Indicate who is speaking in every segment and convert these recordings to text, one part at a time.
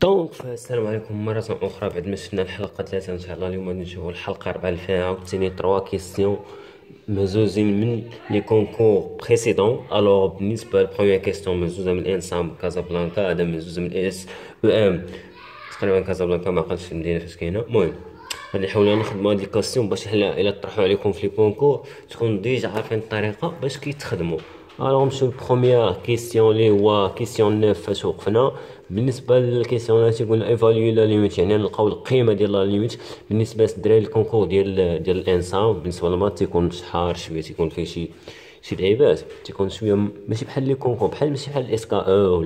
Speaker 1: السلام عليكم مرة أخرى بعد ما شفنا الحلقة 3 إن شاء الله. اليوم غادي نشوفو الحلقة 4 اللي فيها عاوتاني 3 كيسيون مزوزين من لي كونكور بريسيدون. ألوغ بالنسبة لبروميير كيسيون مزوزة من انسام كازابلانكا، هذا مزوزة من اس او ام تقريبا كازابلانكا، ما عقلتش المدينة فاش كاينة. المهم غادي نحاولو نخدمو هاد لي كاستيون باش الا طرحو عليكم في لي كونكور تكون ديجا عارفين الطريقة باش كيتخدمو. الوغ نمشيو لبروميير كيسيون اللي هو كيسيون 9 فاش وقفنا. بالنسبه للكيسيون اللي تيقول ايفاليو لا ليميت، يعني نلقاو القيمه ديال لا ليميت بالنسبه للدراري. الكونكور ديال الانسان بالنسبه للمات تيكون شحار شويه، تيكون فيه شي لعيبات تيكون شويه ماشي بحال لي كونكور، ماشي بحال الاس كا او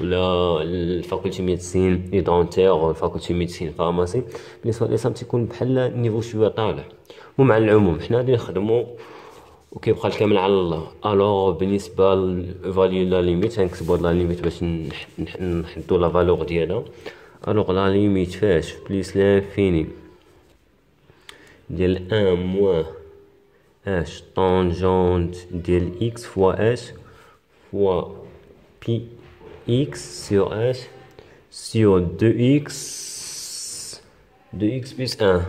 Speaker 1: ولا الفاكولتي ميديسين لي دونتير ولا الفاكولتي ميديسين فارماسي. بالنسبه للانسان تيكون بحال النيفو شويه طالع. ومع العموم حنا غادي نخدمو وكيبقى الكامل على الله. الوغ بالنسبه لفاليو لا ليميت غنكتبو لا ليميت باش نحدو لا فالور ديالها. الوغ لا ليميت فاش بليس لانفيني ديال ان موان اش طونجونت ديال اكس فوا اش فوا بي اكس سور اش سور دو اكس بلس ان،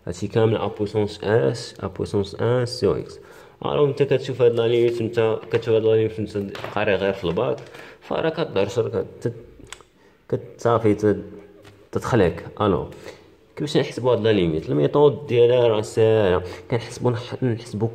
Speaker 1: هادشي كامل ابوسونس اس ابوسونس ان سور اكس. الوغ نتا كتشوف هاد لا ليميت، نتا كتشوف هاد لا ليميت نتا قاري غير في الباك، فراه كتهرش صافي تتخلق. الوغ كيفاش نحسبو هاد لا ليميت؟ الميثود ديالها راه ساهله، نحسبو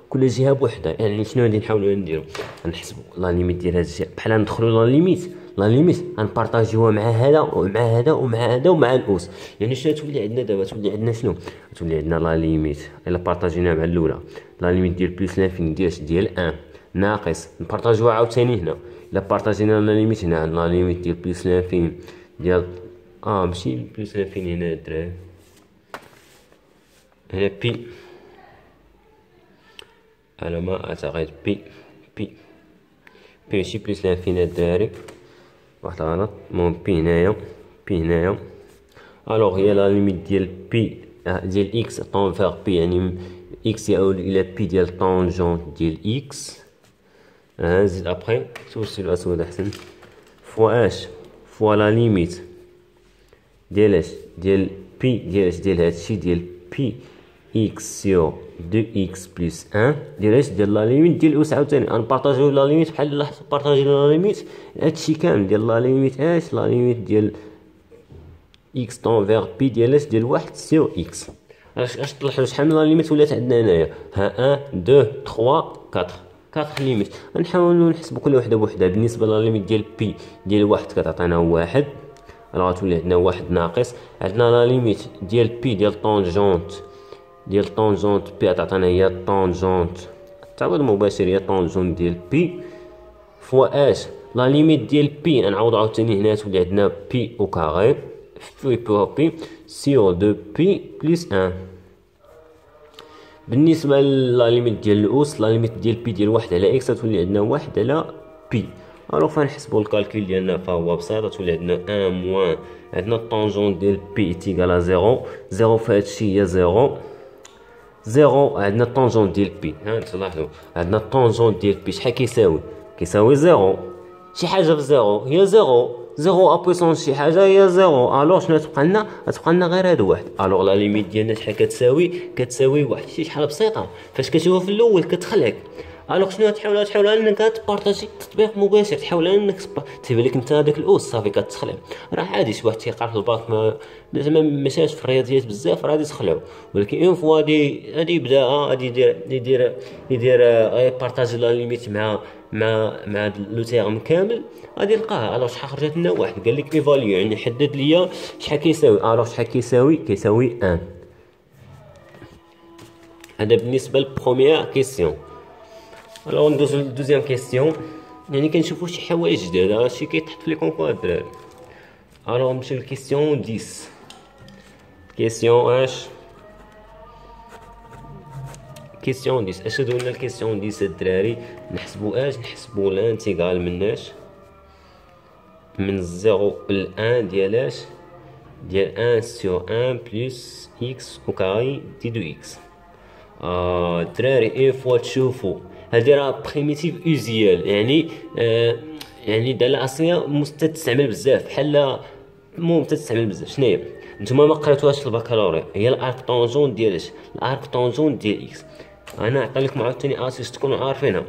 Speaker 1: كل جهه بوحدها. يعني شنو غادي نحاولو نديرو؟ غنحسبو لا ليميت ديال هاد الجهه، بحال ندخلو لا ليميت غنبارطاجيوها مع هذا ومع هذا ومع هذا ومع الاس. يعني شنو تولي عندنا دابا؟ تولي عندنا شنو؟ تولي عندنا لا ليميت الا بارطاجيناها مع الاولى، لا ليميت ديال بلس لانفيني ديال ان ناقص نبارطاجيوها عاوتاني هنا. الا بارطاجينا لا ليميت هنا عندنا لا ليميت ديال بلس لانفيني ديال ماشي بلس لانفيني هنا الدراري، هنا بي على ما اعتقد بي ماشي بلس لانفيني الدراري، واحد غلط. المهم بي هنايا. الوغ هي لا ليميت ديال بي ديال اكس طون فيغ بي، يعني اكس يعود الى بي ديال طونجونت ديال اكس. نزيد ابخي توصل الاسود احسن فوا اش فوا لا ليميت ديال اش ديال بي ديال اش ديال هادشي ديال بي اكس سور دو اكس بلس ان ديال اش ديال لا ليميت ديال اس. عاوتاني غنبارطاجيو لا ليميت بحال لا بارطاجي لا ليميت هادشي كامل ديال لا ليميت اش لا ليميت ديال اكس طون فيغ بي ديال اش ديال واحد سور اكس. اش طلعوا شحال من لا ليميت ولات عندنا هنايا؟ ها 1 2 3 4 ليميت. غنحاولوا نحسبوا كل وحده بوحدها. بالنسبه لا ليميت ديال بي ديال واحد كتعطينا واحد، راه غتولي عندنا واحد ناقص. عندنا لا ليميت ديال بي ديال طونجونت بي تعطينا هي طونجونت التعويض المباشر هي طونجونت ديال بي فوا اش لا ليميت ديال بي نعوضو عاوتاني هنا تولي عندنا بي او كاري بي سور دو بي بلس ان. بالنسبه لا ليميت ديال الاس لا ليميت ديال بي ديال واحد على اكس تولي عندنا واحد على بي. الوغ فنحسبو الكالكول ديالنا فهو بسيط، تولي عندنا ان موان عندنا الطونجون ديال بي تيكال زيرو في هادشي هي زيرو عندنا الطونجون ديال بي. تلاحظوا عندنا الطونجون ديال بي شحال كيساوي زيرو. شي حاجه في زيرو هي زيرو ابويسونس شي حاجه هي زيرو. الوغ شنو تبقى لنا غير هاد واحد. الوغ لا ليميت ديالنا شحال كتساوي واحد. شحال بسيطه فاش كتشوفها في الاول كتخلق. الوغ شنو تحاول انك تبارطاجي تطبيق مباشر، تحاول انك تبان لك انت هذاك الاس صافي كتخلع. راه عادي شي واحد تيقرا في الباك ما زعما ماشاش في الرياضيات بزاف راه غادي تخلعو، ولكن اون فوا غادي يبدا غادي يدير بارطاجي لا ليميت مع لو تيرم كامل غادي يلقاه. الوغ شحال خرجت لنا واحد قال لك ايفاليو يعني حدد ليا شحال كيساوي. الوغ شحال كيساوي 1. هذا بالنسبه للبروميير كيسيون. الوغ ندوزو للدوزيام كيسيون، يعني كنشوفو شي حوايج جداد هادشي كيتحط في لي كونكور الدراري. الوغ نمشيو لكيسيون 10. كيسيون اش دونا الكيسيون 10 الدراري؟ نحسبو الانتيغال مناش من 0 ل 1 ديال 1 سور 1 بلس اكس او كاري دي دو اكس. الدراري اي فوا تشوفوا هادي راه بريميتيف اوزيال، يعني يعني الدالة الأصلية تستعمل بزاف، بحال المهم تستعمل بزاف. شناهي نتوما ما قريتوهاش في البكالوريا؟ هي الارك طونجون ديال اش؟ الارك طونجون ديال اكس. انا عطي لكم عاوتاني اسيس تكونوا عارفينها.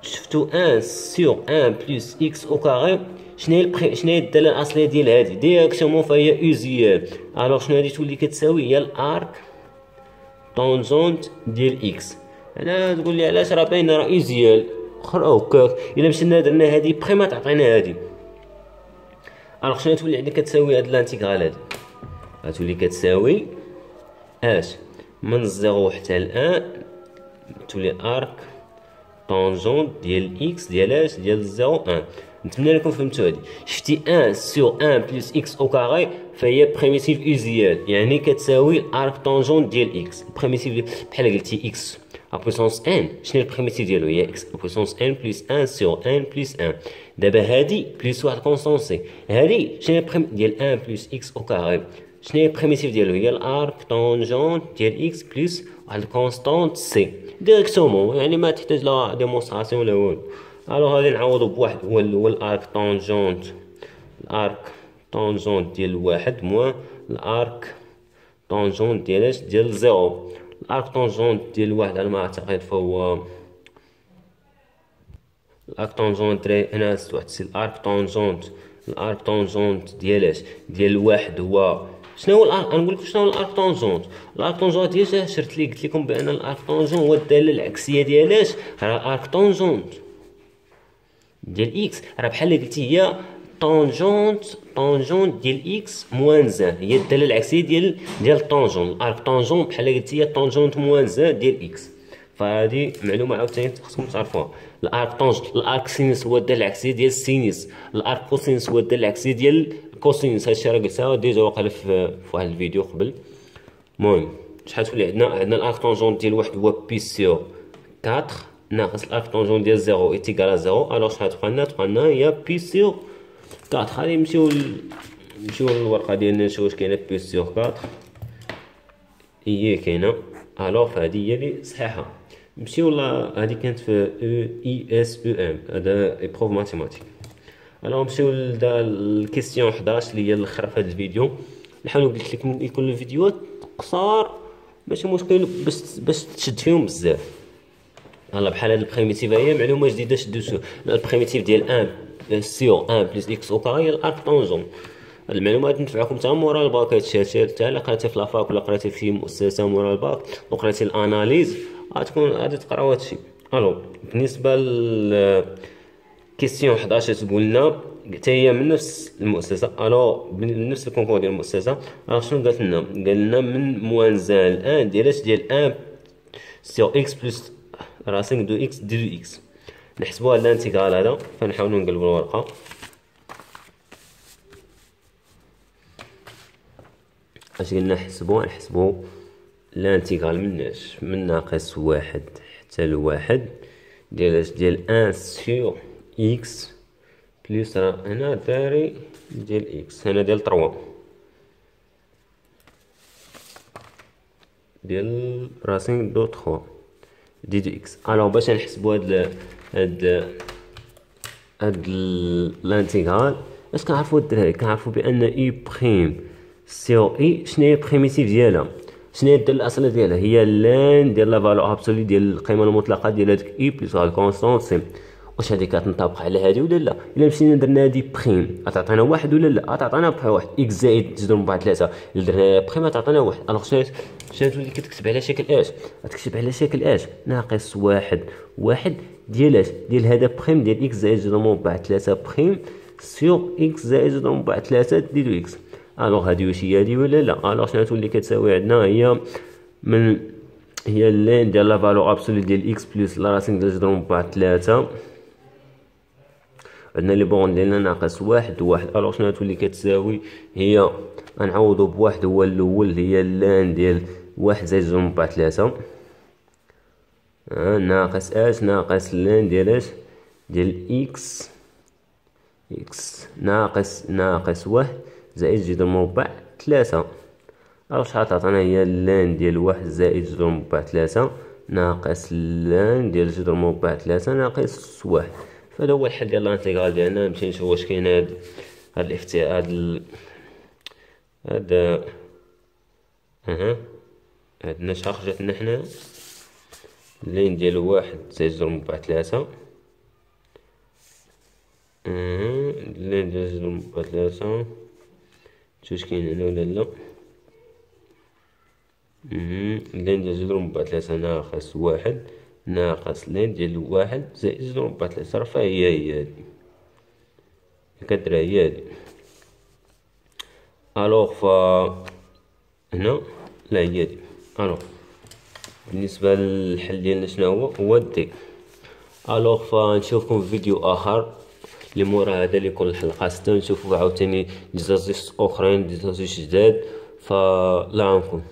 Speaker 1: شفتو 1 سور 1 بلس اكس او كاري، شناهي الدالة الأصلية ديال هادي؟ ديريكتومون فهي اوزيال. الوغ شنو هادي تولي كتساوي؟ هي الارك طونجونت ديال اكس. انا تقول لي علاش؟ راه باينه راه اوزيال. اخر هكاك الا مشينا درنا هادي بخي تعطينا هادي. الوغ شنو تولي عندك كتساوي هاد لانتيغرال هادي؟ غتولي كتساوي اش من الزيرو حتى الان، تولي ارك طونجونت ديال اكس ديال اش؟ ديال الزيرو 1. نتمنى لكم فهمتوا هادي. شفتي 1 سور 1 بلس اكس او كاري فهي بريميتيف اوزيال، يعني كتساوي الارك طونجونت ديال اكس. البريميتيف بحال قلتي اكس ا بويسونس ان، شنو البريميتيف ديالو؟ هي اكس ا بويسونس ان بلس 1 سور 1 بلس 1. دابا هادي بلس واحد كونستون سي، هادي شنو هي ديال 1 بلس اكس او كاري؟ شنو هي البريميتيف ديالو؟ هي الارك طونجونت ديال اكس بلس واحد الكونستونت سي ديريكتومون، يعني ما تحتاج لا ديمونستراسيون ولا والو. الوغ غادي نعوضو بواحد هو الارك طونجونت، الارك طونجونت ديال واحد موان الارك طونجونت ديال اش؟ ديال زيرو. الارك طونجونت ديال واحد على ما اعتقد فهو الارك طونجونت هنا واحد السي الارك طونجونت ديال اش؟ ديال واحد هو شنو هو الارك؟ نقول لكم شنو هو الارك طونجونت. الارك طونجونت ديال شرت لي قلت لكم بان الارك طونجونت هو الداله العكسيه ديال اش؟ راه الارك طونجونت ديال اكس راه بحال اللي قلتي هي طونجونت ديال اكس موان زان، هي الداله العكسيه ديال الطونجون. الارك طونجون بحال اللي قلتي هي طونجونت موان زان ديال اكس. فهذه معلومه عاوتاني خصكم تعرفوها. الارك سينوس هو الداله العكسيه ديال السينوس، الارك كوسينوس هو الداله العكسيه ديال الكوسينوس. هادشي راه قلتها ديجا واقيلا في واحد الفيديو قبل. المهم شحال تولي عندنا الارك طونجون ديال واحد هو بي سور 4 ناقص الارك طونجون ديال زيرو ايتيكال زيرو. الوغ شحال تبقى لنا هي بي سور 4. غادي نمشيو للورقه ديالنا نشوفو واش كاينه بي سور 4. هي كاينه. الوغ فهادي هي اللي صحيحه. نمشيو هادي كانت في اي اس او ام، هذا ايبروف ماتيماتيك. الوغ نمشيو للكيستيون 11 اللي هي الاخر في هذا الفيديو. نحاول قلت لكم يكون الفيديوهات قصار ماشي مشكل باش تشد فيهم بزاف. يلا بحال هاد البريميتيف هي معلومه جديده شدو. البريميتيف ديال 1 سور 1 بلس اكس او كاري هي الارك طونجون. هاد المعلومات تنفعكم حتى مورا الباك. هادشي حتى الا قريتي في لافاك ولا قريتي في مؤسسه مورا الباك وقريتي الاناليز غادي تقراو هادشي. الو بالنسبه ل كيستيون 11 تقول لنا حتى هي من نفس المؤسسه. الو من نفس الكونكور ديال المؤسسه. شنو قالت لنا؟ قال لنا من موان زان الان ديال اش؟ ديال 1 سور اكس بلس راسين دو اكس دو اكس. نحسبوها الانتيغرال هذا. فنحاولوا نقلبوا الورقه. اش قلنا؟ نحسبوا الانتيغرال مناش من ناقص واحد حتى لواحد ديال اش؟ ديال 1 سور اكس بلس هنا داري ديال اكس، هنا ديال 3 ديال راسين دو 3 دي دو اكس. الوغ باش نحسبوا هاد الانتيغرال اش كنعرفوا الدراري؟ كنعرفوا بان اي بريم سور اي شنو هي البريميتيف ديالها؟ شنو هي الداله الاصليه ديالها؟ هي لان ديال لا فالور ابسولي ديال القيمه المطلقه ديال هاديك اي بلس هاد الكونستونت سي. واش هادي كتنطبق على هادي ولا لا؟ الا مشينا درنا هادي بريم غتعطينا واحد ولا لا؟ غتعطينا بحال واحد اكس زائد تضرب بعد 3. الا درنا بريم غتعطينا واحد. الوغ شنو تولي كتكتب على شكل اش؟ غتكتب على شكل اش؟ ناقص واحد ديال اش؟ ديال هذا بريم ديال اكس زائد تضرب بعد 3 بريم سور اكس زائد تضرب بعد 3 ديال اكس. الوغ هادي واش هي هادي ولا لا؟ الوغ شنو تولي كتساوي عندنا؟ هي اللين ديال لا فالور ابسولي ديال اكس بلس لا راسين ديال تضرب بعد 3. عندنا لي بون ديالنا ناقص واحد. الوغ شنو تولي كتساوي؟ هي غنعوضو بواحد هو الاول، هي اللان ديال واحد زائد تضرب بعد 3 ناقص اش؟ ناقص اللان ديال اش؟ ديال اكس ناقص واحد زائد جذر مربع 3. الوغ شحال تعطينا؟ هي اللان ديال واحد زائد جذر مربع 3 ناقص اللان ديال جذر مربع 3 ناقص واحد. فهذا هو الحل ديال لانتيغرال ديالنا. نمشي نشوف واش كاين هاد هاد عندنا شحال خرجت لنا حنا اللين ديالو 1 زائد 2/3. اللين ديال 2/3 واش كاين هنا ولا لا؟ اللين ديال 2/3 ناقص 1 ناقص لين ديال 1 زائد 2/3 راه هي هادي كدرا هي هادي. الوغ هنا لا هي هادي. الوغ بالنسبة للحل ديالنا شنو هو دي. الوغ فنشوفكم في فيديو اخر اللي مورا هذا اللي يكون الحلقة 6. نشوفو عاوتاني ديزازيس اخرين ديزازيس جداد. فلا عنكم.